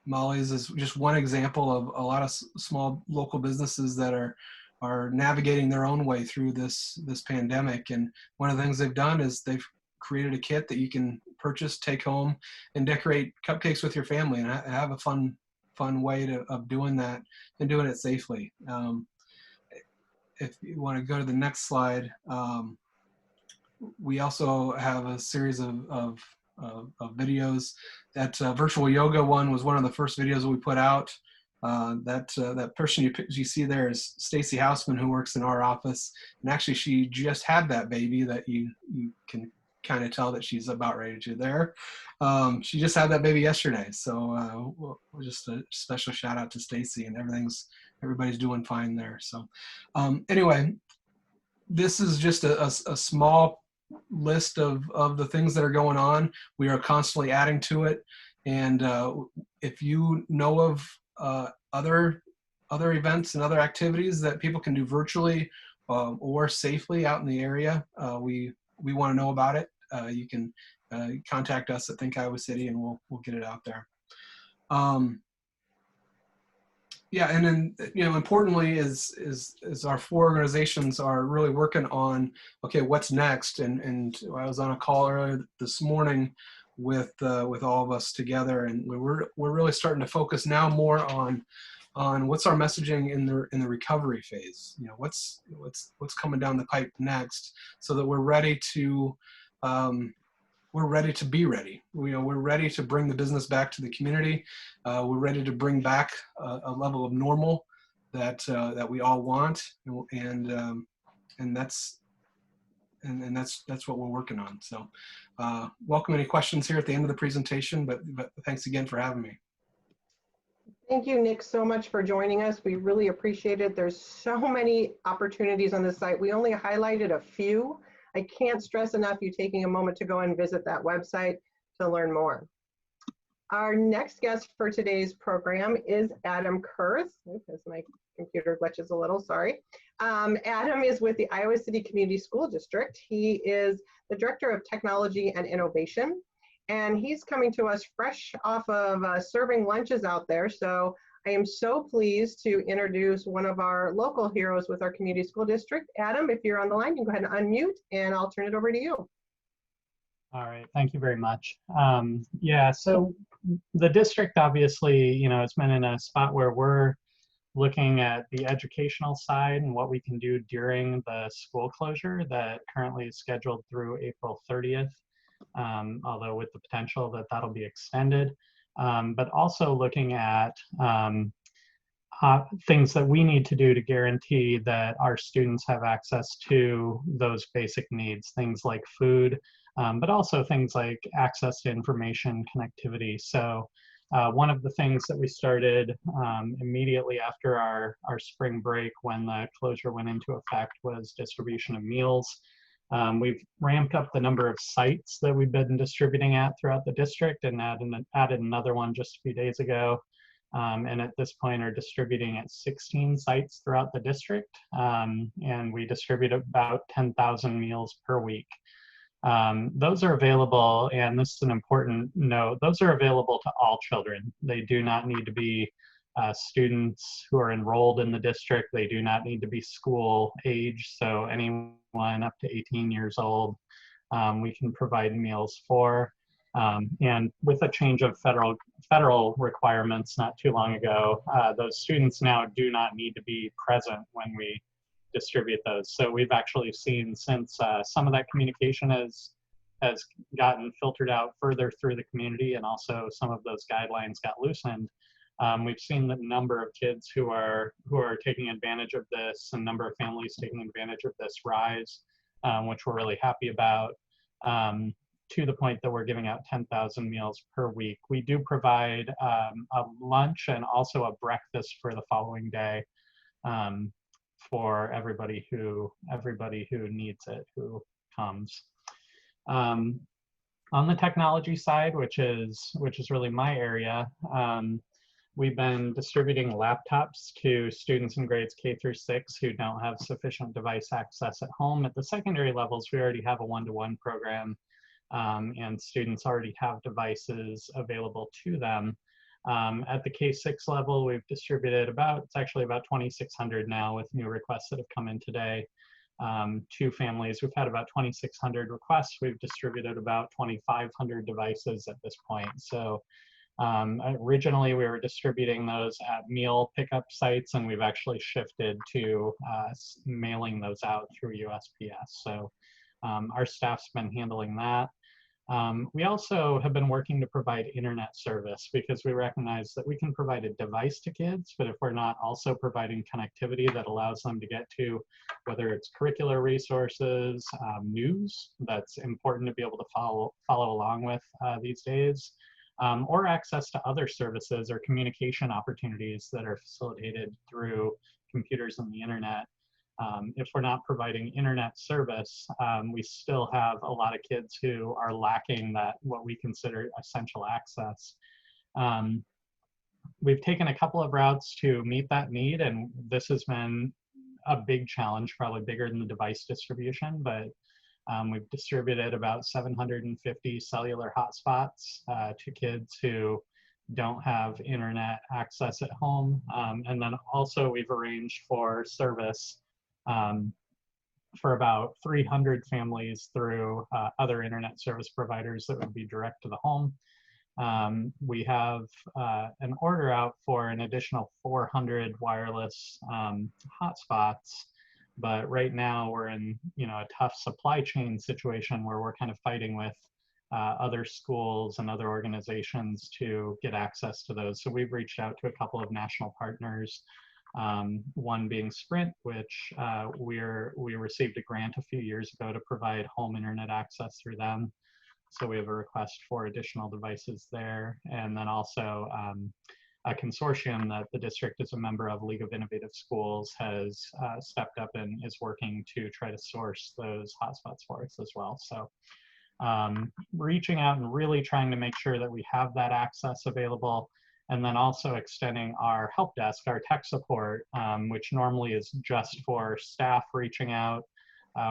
Molly's is just one example of a lot of small local businesses that are navigating their own way through this pandemic. And one of the things they've done is they've created a kit that you can purchase, take home, and decorate cupcakes with your family and have a fun way of doing that and doing it safely. If you want to go to the next slide, we also have a series of videos. That virtual yoga one was one of the first videos that we put out. That person you see there is Stacy Hausman, who works in our office, and actually she just had that baby that you can kind of tell that she's about ready to there. She just had that baby yesterday, so we'll just a special shout out to Stacy, and everybody's doing fine there. So anyway, this is just a small list of the things that are going on. We are constantly adding to it, and if you know of other events and other activities that people can do virtually or safely out in the area, we want to know about it. You can contact us at Think Iowa City, and we'll get it out there. Yeah, and then importantly is our 4 organizations are really working on, okay, what's next? And I was on a call earlier this morning with all of us together, and we're really starting to focus now more on what's our messaging in the recovery phase. What's coming down the pipe next, so that we're ready to be ready. We're ready to bring the business back to the community. We're ready to bring back a level of normal that we all want, and that's what we're working on. So, welcome any questions here at the end of the presentation. But thanks again for having me.
Thank you, Nick, so much for joining us. We really appreciate it. There's so many opportunities on the site. We only highlighted a few. I can't stress enough you taking a moment to go and visit that website to learn more. Our next guest for today's program is Adam Kurth. As my computer glitches a little, sorry. Adam is with the Iowa City Community School District. He is the Director of Technology and Innovation, and he's coming to us fresh off of serving lunches out there. So I am so pleased to introduce one of our local heroes with our community school district. Adam, if you're on the line, you can go ahead and unmute, and I'll turn it over to you.
All right, thank you very much. Yeah, so the district obviously, it's been in a spot where we're looking at the educational side and what we can do during the school closure that currently is scheduled through April 30th, although with the potential that that'll be extended. But also looking at things that we need to do to guarantee that our students have access to those basic needs, things like food, but also things like access to information, connectivity. So one of the things that we started immediately after our spring break when the closure went into effect was distribution of meals. We've ramped up the number of sites that we've been distributing at throughout the district and added another one just a few days ago. And at this point are distributing at 16 sites throughout the district. And we distribute about 10,000 meals per week. Those are available, and this is an important note, those are available to all children. They do not need to be students who are enrolled in the district. They do not need to be school age, so anyone up to 18 years old, we can provide meals for. And with a change of federal requirements not too long ago, those students now do not need to be present when we distribute those. So we've actually seen, since some of that communication has gotten filtered out further through the community, and also some of those guidelines got loosened, we've seen the number of kids who are taking advantage of this, and number of families taking advantage of this rise, which we're really happy about, to the point that we're giving out 10,000 meals per week. We do provide a lunch and also a breakfast for the following day, for everybody who needs it, who comes. On the technology side, which is really my area, we've been distributing laptops to students in grades K through 6 who don't have sufficient device access at home. At the secondary levels, we already have a one-to-one program, and students already have devices available to them. At the K-6 level, we've distributed it's actually about 2,600 now with new requests that have come in today, to families. We've had about 2,600 requests. We've distributed about 2,500 devices at this point. So originally we were distributing those at meal pickup sites, and we've actually shifted to mailing those out through USPS. So our staff's been handling that. We also have been working to provide internet service, because we recognize that we can provide a device to kids, but if we're not also providing connectivity that allows them to get to, whether it's curricular resources, news that's important to be able to follow along with these days, or access to other services or communication opportunities that are facilitated through computers and the internet. If we're not providing internet service, we still have a lot of kids who are lacking that, what we consider essential access. We've taken a couple of routes to meet that need, and this has been a big challenge, probably bigger than the device distribution, but we've distributed about 750 cellular hotspots to kids who don't have internet access at home. And then also we've arranged for service for about 300 families through other internet service providers that would be direct to the home. We have an order out for an additional 400 wireless hotspots, but right now we're in a tough supply chain situation where we're kind of fighting with other schools and other organizations to get access to those. So we've reached out to a couple of national partners. One being Sprint, which we received a grant a few years ago to provide home internet access through them. So we have a request for additional devices there. And then also a consortium that the district is a member of, League of Innovative Schools, has stepped up and is working to try to source those hotspots for us as well. So reaching out and really trying to make sure that we have that access available. And then also extending our help desk, our tech support, which normally is just for staff reaching out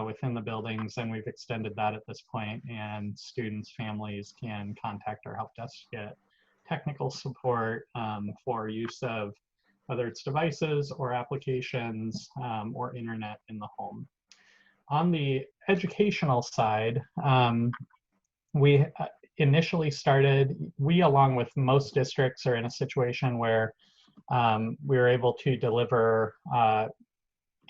within the buildings, and we've extended that at this point, and students, families can contact our help desk to get technical support for use of whether it's devices or applications or internet in the home. On the educational side, we initially started, we along with most districts are in a situation where we were able to deliver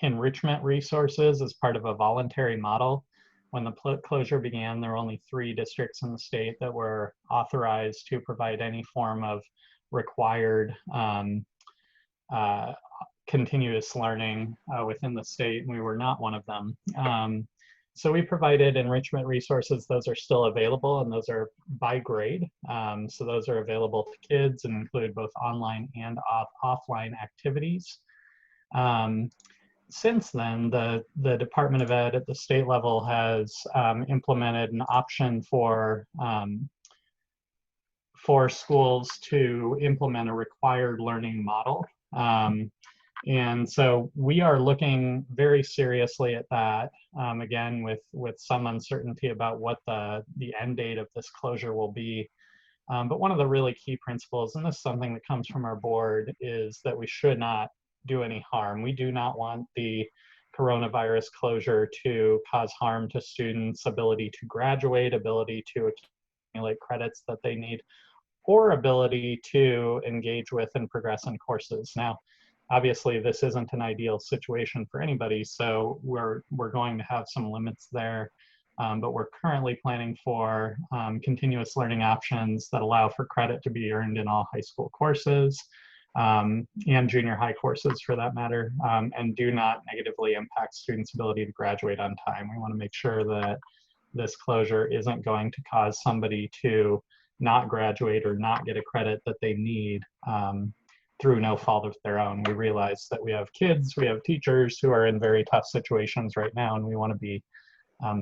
enrichment resources as part of a voluntary model. When the closure began, there were only 3 districts in the state that were authorized to provide any form of required continuous learning within the state, and we were not one of them. So we provided enrichment resources. Those are still available, and those are by grade. So those are available to kids and include both online and offline activities. since then, the Department of Ed at the state level has implemented an option for schools to implement a required learning model. And so we are looking very seriously at that, again, with some uncertainty about what the end date of this closure will be. But one of the really key principles, and this is something that comes from our board, is that we should not do any harm. We do not want the coronavirus closure to cause harm to students' ability to graduate, ability to accumulate credits that they need, or ability to engage with and progress in courses. Now, obviously, this isn't an ideal situation for anybody, so we're going to have some limits there. But we're currently planning for continuous learning options that allow for credit to be earned in all high school courses and junior high courses for that matter, and do not negatively impact students' ability to graduate on time. We want to make sure that this closure isn't going to cause somebody to not graduate or not get a credit that they need through no fault of their own. We realize that we have kids, we have teachers who are in very tough situations right now, and we want to be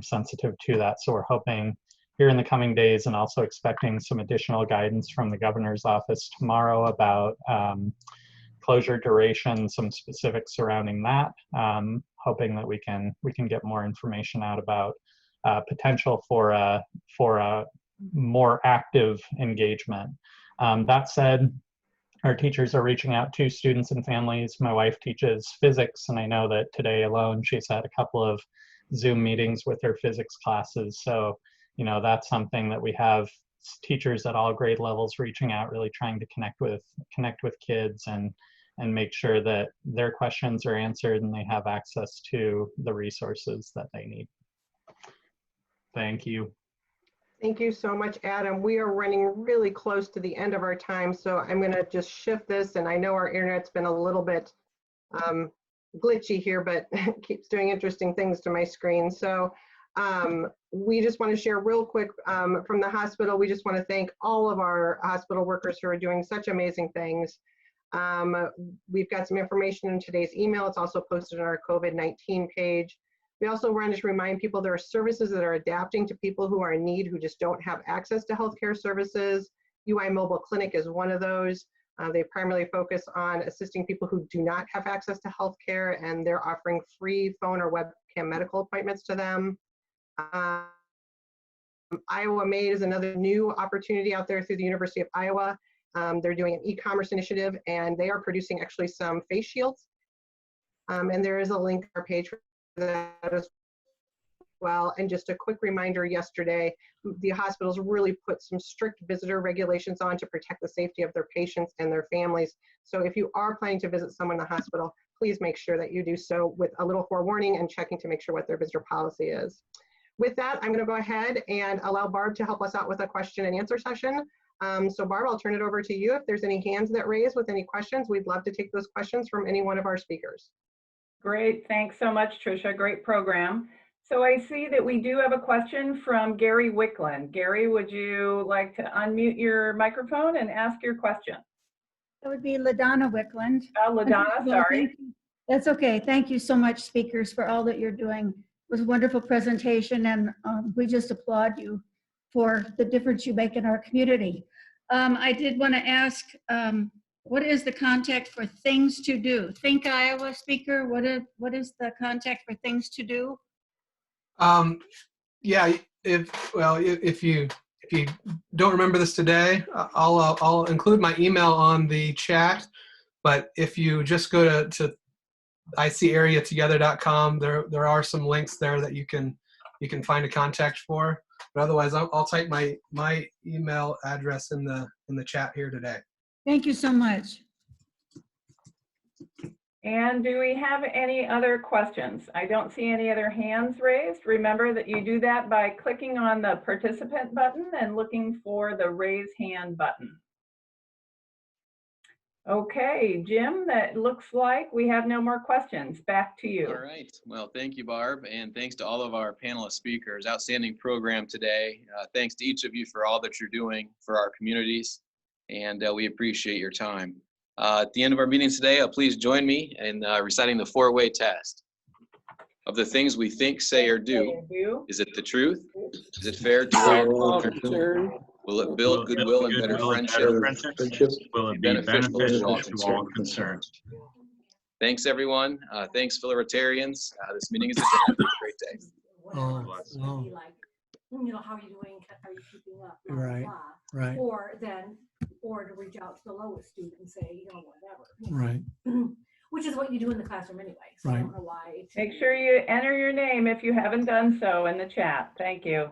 sensitive to that. So we're hoping here in the coming days, and also expecting some additional guidance from the governor's office tomorrow about closure duration, some specifics surrounding that, hoping that we can get more information out about potential for a more active engagement. That said, our teachers are reaching out to students and families. My wife teaches physics, and I know that today alone she's had a couple of Zoom meetings with her physics classes. So, you know, that's something that we have teachers at all grade levels reaching out, really trying to connect with kids and make sure that their questions are answered and they have access to the resources that they need. Thank you.
Thank you so much, Adam. We are running really close to the end of our time, so I'm going to just shift this. And I know our internet's been a little bit glitchy here, but it keeps doing interesting things to my screen. So we just want to share real quick from the hospital. We just want to thank all of our hospital workers who are doing such amazing things. We've got some information in today's email. It's also posted on our COVID-19 page. We also want to remind people there are services that are adapting to people who are in need, who just don't have access to healthcare services. UI Mobile Clinic is one of those. They primarily focus on assisting people who do not have access to healthcare, and they're offering free phone or webcam medical appointments to them. Iowa Made is another new opportunity out there through the University of Iowa. They're doing an e-commerce initiative, and they are producing actually some face shields. And there is a link on our page for that as well. And just a quick reminder, yesterday, the hospitals really put some strict visitor regulations on to protect the safety of their patients and their families. So if you are planning to visit someone in the hospital, please make sure that you do so with a little forewarning and checking to make sure what their visitor policy is. With that, I'm going to go ahead and allow Barb to help us out with a question and answer session. So Barb, I'll turn it over to you. If there's any hands that raise with any questions, we'd love to take those questions from any one of our speakers.
Great, thanks so much, Tricia. Great program. So I see that we do have a question from Gary Wickland. Gary, would you like to unmute your microphone and ask your question?
That would be LaDonna Wickland.
LaDonna, sorry.
That's okay. Thank you so much, speakers, for all that you're doing. It was a wonderful presentation, and we just applaud you for the difference you make in our community. I did want to ask, what is the contact for things to do? Think Iowa speaker, what is the contact for things to do?
Yeah, if you don't remember this today, I'll include my email on the chat. But if you just go to icareatogether.com, there are some links there that you can find a contact for. But otherwise, I'll type my email address in the chat here today.
Thank you so much.
And do we have any other questions? I don't see any other hands raised. Remember that you do that by clicking on the participant button and looking for the raise hand button. Okay, Jim, that looks like we have no more questions. Back to you.
All right. Well, thank you, Barb, and thanks to all of our panelist speakers. Outstanding program today. Thanks to each of you for all that you're doing for our communities, and we appreciate your time. At the end of our meeting today, please join me in reciting the four-way test. Of the things we think, say, or do, is it the truth? Is it fair to all concerned? Will it build goodwill and better friendships?
Will
Be beneficial to all
to all
concerned?
concerned?
Thanks, everyone. Thanks, fellow Rotarians. This meeting is adjourned. Have a great day.
You know, how are you doing? Are you keeping up? Blah,
Right,
blah, blah.
right.
Or to reach out to the lowest student and say, you know, whatever.
Right.
Which is what you do in the classroom anyway. So I
Right.
don't know why.
Make sure you enter your name if you haven't done so in the chat. Thank you.